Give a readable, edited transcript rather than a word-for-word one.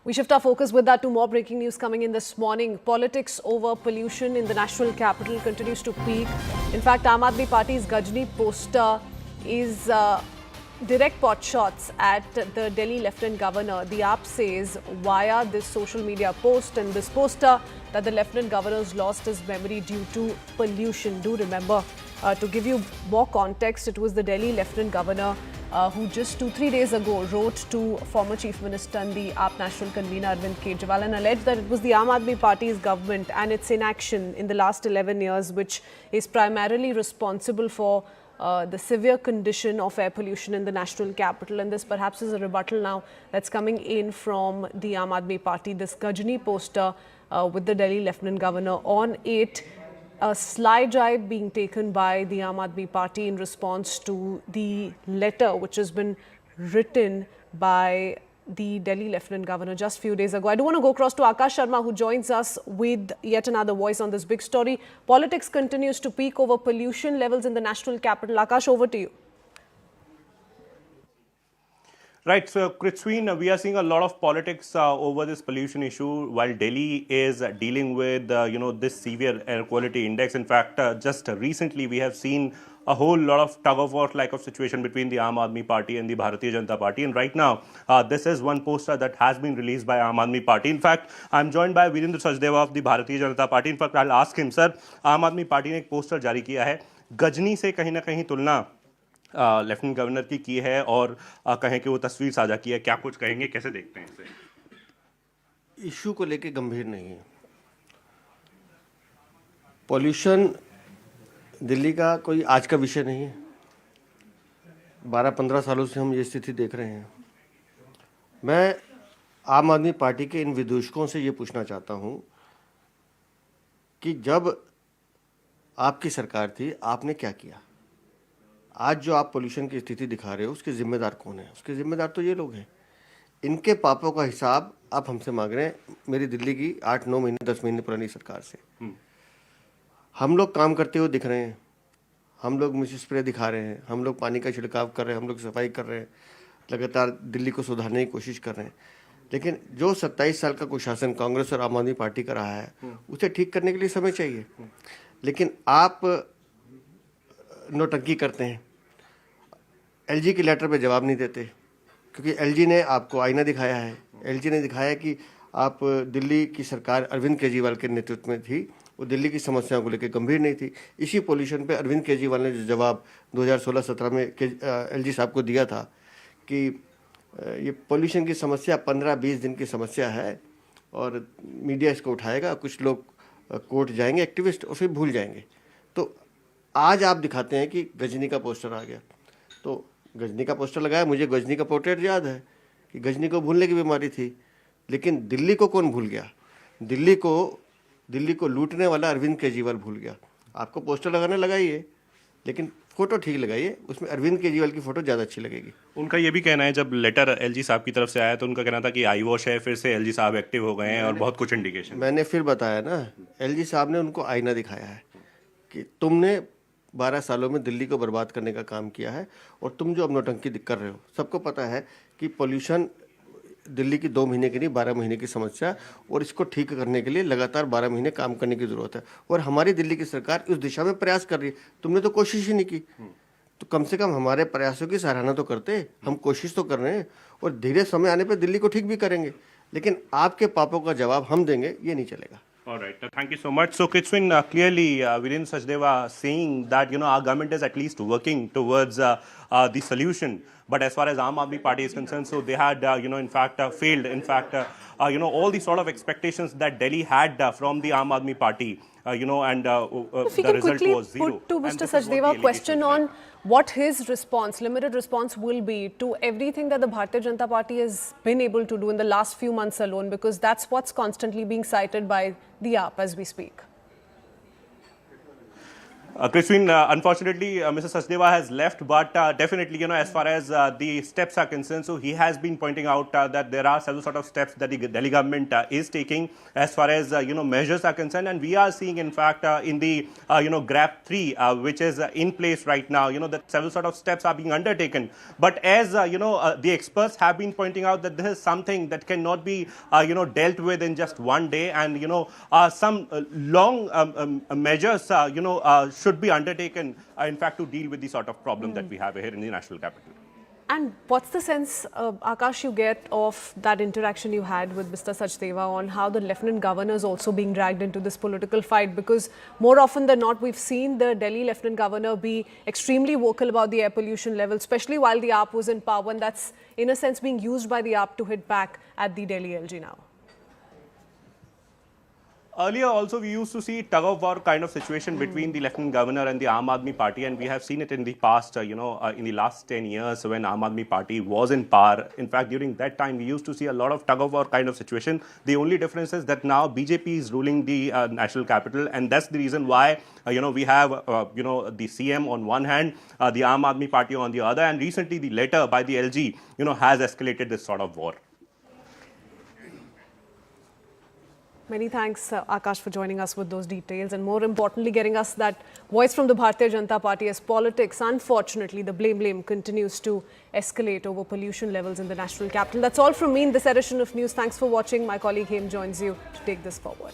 We shift our focus with that to more breaking news coming in this morning. Politics over pollution in the national capital continues to peak. In fact, Aam Aadmi Party's Ghajini poster is direct pot shots at the Delhi Lieutenant Governor. The AAP says via this social media post and this poster that the Lieutenant Governor's lost his memory due to pollution. Do remember, to give you more context, it was the Delhi Lieutenant Governor who just 2-3 days ago wrote to former Chief Minister and the AAP National Convener Arvind Kejriwal and alleged that it was the Aam Aadmi Party's government and its inaction in the last 11 years which is primarily responsible for the severe condition of air pollution in the national capital. And this perhaps is a rebuttal now that's coming in from the Aam Aadmi Party. This Ghajini poster with the Delhi Lieutenant Governor on it. A slide drive being taken by the Aam Aadmi Party in response to the letter which has been written by the Delhi Lieutenant Governor just a few days ago. I do want to go across to Akash Sharma, who joins us with yet another voice on this big story. Politics continues to peak over pollution levels in the national capital. Akash, over to you. Right, so Kritsween, we are seeing a lot of politics over this pollution issue while Delhi is dealing with, this severe air quality index. In fact, just recently we have seen a whole lot of tug-of-war like of situation between the Aam Aadmi Party and the Bharatiya Janata Party. And right now, this is one poster that has been released by Aam Aadmi Party. In fact, I'm joined by Virendra Sachdeva of the Bharatiya Janata Party. In fact, I'll ask him, sir, Aam Aadmi Party ने एक poster जारी किया है, गजनी से कहीं ना कहीं तुलना लेफ्टिनेंट गवर्नर की है और कहें कि वो तस्वीर साझा की है, क्या कुछ कहेंगे, कैसे देखते हैं इसे? इशू को लेके गंभीर नहीं है। पॉल्यूशन दिल्ली का कोई आज का विषय नहीं है। 12-15 सालों से हम ये स्थिति देख रहे हैं। मैं आम आदमी पार्टी के इन विदूषकों से ये पूछना चाहता हूँ कि जब आपकी सरकार थी, आपने क्या किया? आज जो आप पोल्यूशन की स्थिति दिखा रहे हो, उसके जिम्मेदार कौन है? उसके जिम्मेदार तो ये लोग हैं। इनके पापों का हिसाब आप हमसे मांग रहे हैं, मेरी दिल्ली की 8-9 महीने 10 महीने पुरानी सरकार से। हम लोग काम करते हुए दिख रहे हैं, हम लोग मिस स्प्रे दिखा रहे हैं, हम लोग पानी का छिड़काव कर रहे हैं, हम लोग सफाई कर रहे हैं, लगातार दिल्ली को सुधारने की कोशिश कर रहे हैं। लेकिन जो 27 साल का कुशासन कांग्रेस और आम आदमी पार्टी का रहा है, उसे ठीक करने के लिए समय चाहिए। लेकिन आप नौटंकी करते हैं, एलजी के लेटर पे जवाब नहीं देते, क्योंकि एलजी ने आपको आईना दिखाया है। एलजी ने दिखाया कि आप दिल्ली की सरकार अरविंद केजरीवाल के नेतृत्व में थी, वो दिल्ली की समस्याओं को लेकर गंभीर नहीं थी। इसी पोल्यूशन पे अरविंद केजरीवाल ने जो जवाब 2016-17 में एलजी साहब को दिया था कि ये पोल्यूशन की समस्या 15-20 दिन की समस्या है और मीडिया इसको उठाएगा, कुछ लोग कोर्ट जाएंगे एक्टिविस्ट और फिर भूल जाएंगे। तो आज आप दिखाते हैं कि गजनी का पोस्टर आ गया, तो गजनी का पोस्टर लगाया, मुझे गजनी का पोर्ट्रेट याद है कि गजनी को भूलने की बीमारी थी। लेकिन दिल्ली को कौन भूल गया? दिल्ली को लूटने वाला अरविंद केजरीवाल भूल गया। आपको पोस्टर लगाने लगाइए, लेकिन फोटो ठीक लगाइए, उसमें अरविंद केजरीवाल की फोटो ज़्यादा अच्छी लगेगी। उनका ये भी कहना है, जब लेटर एलजी साहब की तरफ से आया तो उनका कहना था कि आई वॉश है, फिर से एलजी साहब एक्टिव हो गए हैं और बहुत कुछ इंडिकेशन। मैंने फिर बताया ना, एलजी साहब ने उनको आईना दिखाया है कि तुमने 12 सालों में दिल्ली को बर्बाद करने का काम किया है और तुम जो अब नौटंकी कर रहे हो। सबको पता है कि पोल्यूशन दिल्ली की 2 महीने की नहीं 12 महीने की समस्या, और इसको ठीक करने के लिए लगातार 12 महीने काम करने की ज़रूरत है। और हमारी दिल्ली की सरकार उस दिशा में प्रयास कर रही है। तुमने तो कोशिश ही नहीं की, तो कम से कम हमारे प्रयासों की सराहना तो करते। हम कोशिश तो कर रहे हैं और धीरे समय आने पर दिल्ली को ठीक भी करेंगे, लेकिन आपके पापों का जवाब हम देंगे, ये नहीं चलेगा। All right, thank you so much. So, Kritsween, clearly, Virendra Sachdeva saying that our government is at least working towards the solution. But as far as Aam Aadmi Party is concerned, so they had, in fact, failed. In fact, all the sort of expectations that Delhi had from the Aam Aadmi Party, and if you the can result quickly was zero. put to Mr. Sachdeva a question on what his response, limited response will be to everything that the Bharatiya Janata Party has been able to do in the last few months alone, because that's what's constantly being cited by the AAP as we speak. Christine, unfortunately, Mr. Sachdeva has left, but definitely, as far as the steps are concerned, so he has been pointing out that there are several sort of steps that the Delhi government is taking as far as, measures are concerned. And we are seeing, in fact, in the, GRAP 3, which is in place right now, that several sort of steps are being undertaken. But as, the experts have been pointing out that this is something that cannot be, dealt with in just one day. And, some long measures, should be undertaken, in fact, to deal with the sort of problem that we have here in the national capital. And what's the sense, Akash, you get of that interaction you had with Mr. Sachdeva on how the Lieutenant Governor is also being dragged into this political fight? Because more often than not, we've seen the Delhi Lieutenant Governor be extremely vocal about the air pollution level, especially while the AAP was in power. And that's, in a sense, being used by the AAP to hit back at the Delhi LG now. Earlier also we used to see tug of war kind of situation between the Lieutenant Governor and the Aam Aadmi Party, and we have seen it in the past, in the last 10 years when Aam Aadmi Party was in power. In fact, during that time we used to see a lot of tug of war kind of situation. The only difference is that now BJP is ruling the national capital, and that's the reason why we have the CM on one hand, the Aam Aadmi Party on the other, and recently the letter by the LG has escalated this sort of war. Many thanks, Akash, for joining us with those details and more importantly, getting us that voice from the Bharatiya Janata Party as politics. Unfortunately, the blame continues to escalate over pollution levels in the national capital. That's all from me in this edition of News. Thanks for watching. My colleague Hem joins you to take this forward.